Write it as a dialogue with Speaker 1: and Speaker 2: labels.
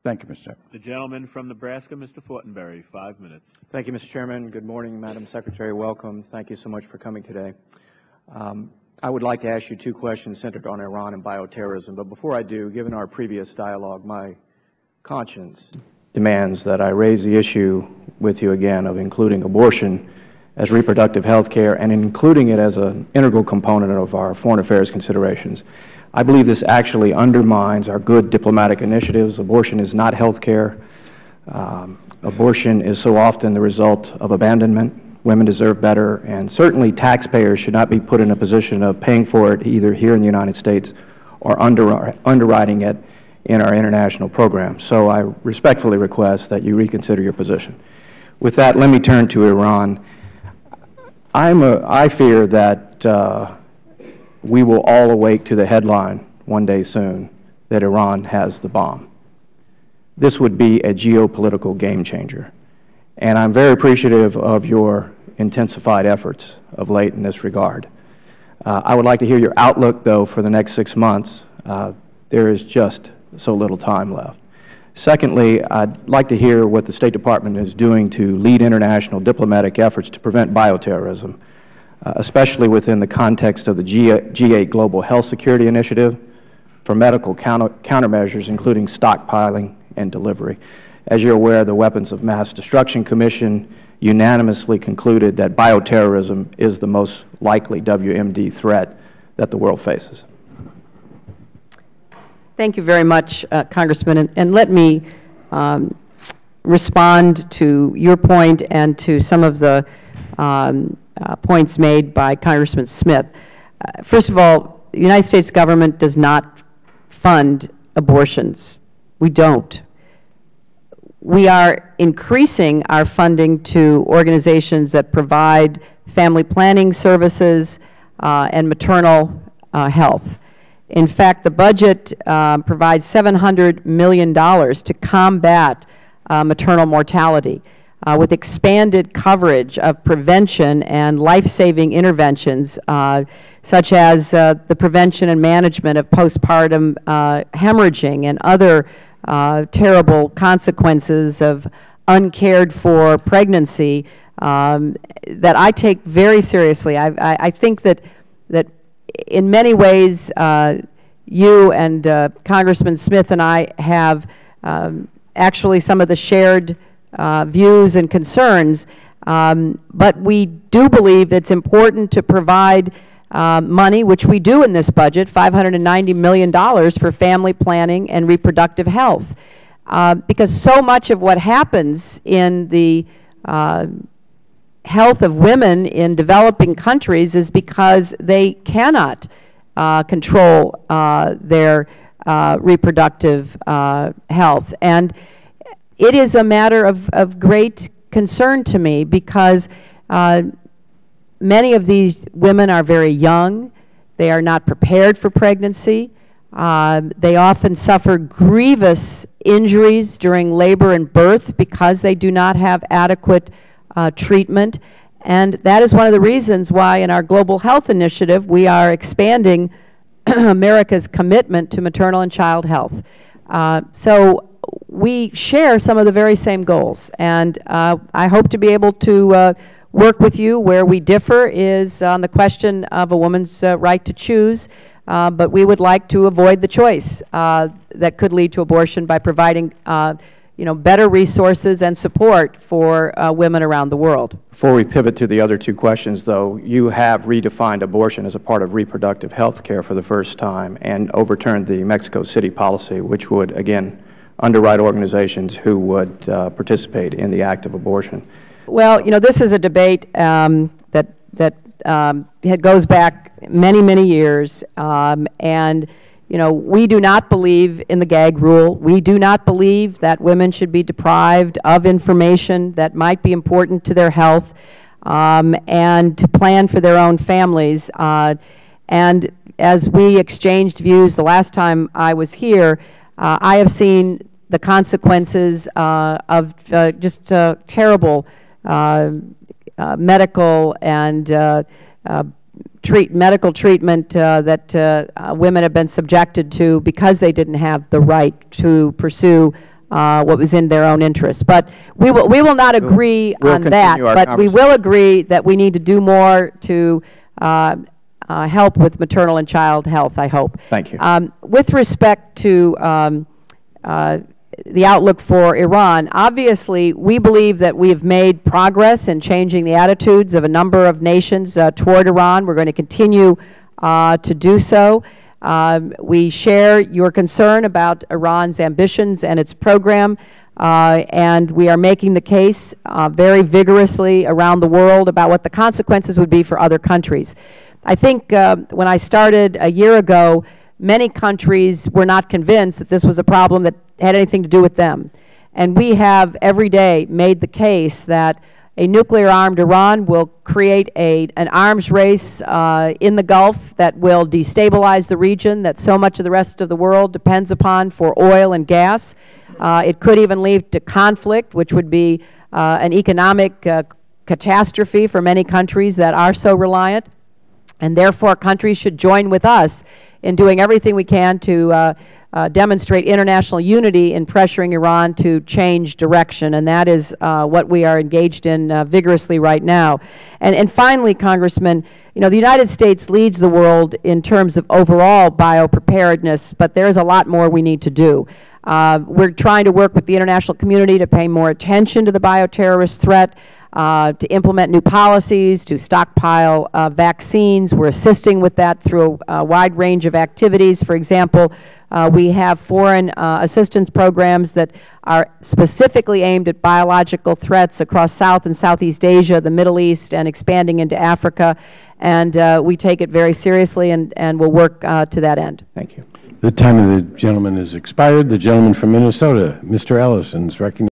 Speaker 1: Thank you, Mr. Chairman.
Speaker 2: The gentleman from Nebraska, Mr. Fortenberry, 5 minutes.
Speaker 3: Thank you, Mr. Chairman. Good morning, Madam Secretary. Welcome. Thank you so much for coming today. I would like to ask you two questions centered on Iran and bioterrorism. But before I do, given our previous dialogue, my conscience demands that I raise the issue with you again of including abortion as reproductive health care and including it as an integral component of our foreign affairs considerations. I believe this actually undermines our good diplomatic initiatives. Abortion is not health care. Abortion is so often the result of abandonment. Women deserve better, and certainly taxpayers should not be put in a position of paying for it either here in the United States or underwriting it in our international programs. So I respectfully request that you reconsider your position. With that, let me turn to Iran. I fear that we will all awake to the headline one day soon that Iran has the bomb. This would be a geopolitical game changer. And I'm very appreciative of your intensified efforts of late in this regard. I would like to hear your outlook, though, for the next 6 months. There is just so little time left. Secondly, I'd like to hear what the State Department is doing to lead international diplomatic efforts to prevent bioterrorism, especially within the context of the G8 Global Health Security Initiative for medical countermeasures, including stockpiling and delivery. As you're aware, the Weapons of Mass Destruction Commission unanimously concluded that bioterrorism is the most likely WMD threat that the world faces.
Speaker 4: Thank you very much, Congressman. And let me respond to your point and to some of the points made by Congressman Smith. First of all, the United States government does not fund abortions. We don't. We are increasing our funding to organizations that provide family planning services and maternal health. In fact, the budget provides $700 million to combat maternal mortality with expanded coverage of prevention and life-saving interventions such as the prevention and management of postpartum hemorrhaging and other terrible consequences of uncared for pregnancy that I take very seriously. I think that in many ways you and Congressman Smith and I have actually some of the shared views and concerns, but we do believe it's important to provide money, which we do in this budget, $590 million for family planning and reproductive health, because so much of what happens in the health of women in developing countries is because they cannot control their reproductive health. And it is a matter of great concern to me because many of these women are very young. They are not prepared for pregnancy. They often suffer grievous injuries during labor and birth because they do not have adequate treatment. And that is one of the reasons why in our Global Health Initiative we are expanding America's commitment to maternal and child health. So we share some of the very same goals. And I hope to be able to work with you. Where we differ is on the question of a woman's right to choose, but we would like to avoid the choice that could lead to abortion by providing better resources and support for women around the world.
Speaker 3: Before we pivot to the other two questions, though, you have redefined abortion as a part of reproductive health care for the first time and overturned the Mexico City policy, which would, again, underwrite organizations who would participate in the act of abortion.
Speaker 4: Well, this is a debate that goes back many, many years, and we do not believe in the gag rule. We do not believe that women should be deprived of information that might be important to their health and to plan for their own families. And as we exchanged views the last time I was here, I have seen the consequences of just terrible medical and medical treatment that women have been subjected to because they didn't have the right to pursue what was in their own interest. But we will not agree
Speaker 3: we'll
Speaker 4: on that,
Speaker 3: continue our
Speaker 4: but we will
Speaker 3: conversation.
Speaker 4: agree that we need to do more to help with maternal and child health, I hope.
Speaker 3: Thank you.
Speaker 4: With respect to the outlook for Iran, obviously we believe that we have made progress in changing the attitudes of a number of nations toward Iran. We're going to continue to do so. We share your concern about Iran's ambitions and its program, and we are making the case very vigorously around the world about what the consequences would be for other countries. I think when I started a year ago, many countries were not convinced that this was a problem that had anything to do with them. And we have every day made the case that a nuclear-armed Iran will create an arms race in the Gulf that will destabilize the region that so much of the rest of the world depends upon for oil and gas. It could even lead to conflict, which would be an economic catastrophe for many countries that are so reliant. And therefore, countries should join with us in doing everything we can to demonstrate international unity in pressuring Iran to change direction, and that is what we are engaged in vigorously right now. And finally, Congressman, you know, the United States leads the world in terms of overall biopreparedness, but there is a lot more we need to do. We're trying to work with the international community to pay more attention to the bioterrorist threat, to implement new policies, to stockpile vaccines. We're assisting with that through a wide range of activities. For example, we have foreign assistance programs that are specifically aimed at biological threats across South and Southeast Asia, the Middle East, and expanding into Africa. And we take it very seriously and will work to that end.
Speaker 3: Thank you.
Speaker 1: The time of the gentleman has expired. The gentleman from Minnesota, Mr. Ellison, is recognized.